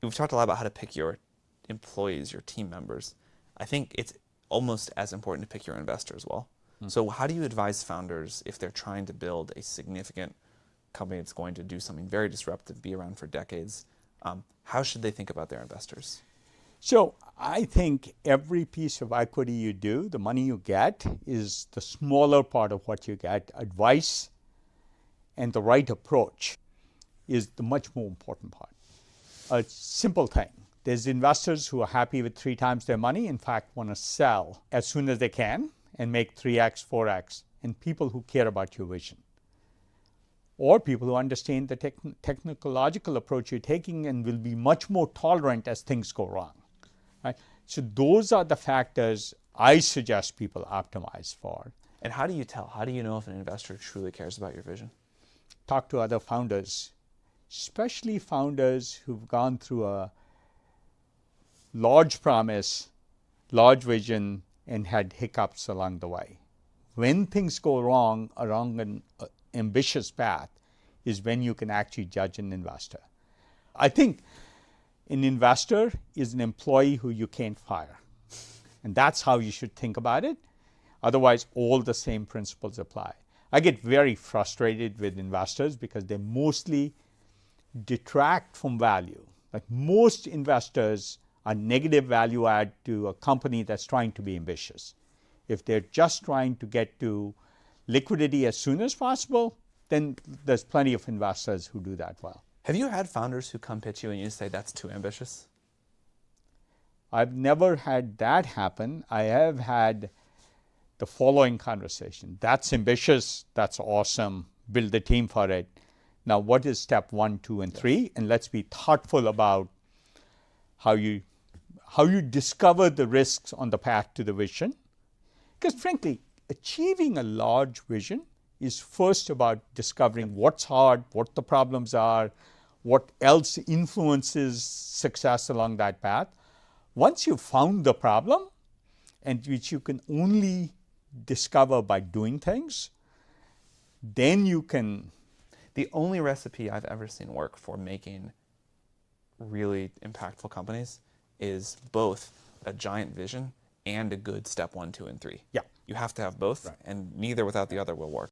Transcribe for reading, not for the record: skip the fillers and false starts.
We've talked a lot about how to pick your employees, your team members. I think it's almost as important to pick your investor as well. So how do you advise founders if they're trying to build a significant company that's going to do something very disruptive, be around for decades? How should they think about their investors? So I think every piece of equity you do, the money you get is the smaller part of what you get. Advice and the right approach is the much more important part. A simple thing. There's investors who are happy with 3 times their money, in fact, want to sell as soon as they can and make 3x, 4x, and people who care about your vision. Or people who understand the technological approach you're taking and will be much more tolerant as things go wrong. Right? So those are the factors I suggest people optimize for. And how do you tell? How do you know if an investor truly cares about your vision? Talk to other founders, especially founders who've gone through a large promise, large vision, and had hiccups along the way. When things go wrong along an ambitious path is when you can actually judge an investor. I think an investor is an employee who you can't fire. And that's how you should think about it. Otherwise, all the same principles apply. I get very frustrated with investors because they mostly detract from value. Like most investors are negative value add to a company that's trying to be ambitious. If they're just trying to get to liquidity as soon as possible, then there's plenty of investors who do that well. Have you had founders who come pitch you and you say that's too ambitious? I've never had that happen. I have had the following conversation. That's ambitious. That's awesome. Build the team for it. Now, what is step 1, 2, and 3? And let's be thoughtful about how you discover the risks on the path to the vision. Because frankly, achieving a large vision is first about discovering what's hard, what the problems are, what else influences success along that path. Once you've found the problem, and which you can only discover by doing things, then you can. The only recipe I've ever seen work for making really impactful companies is both a giant vision and a good step 1, 2, and 3. Yeah. You have to have both, right. and neither without the other will work.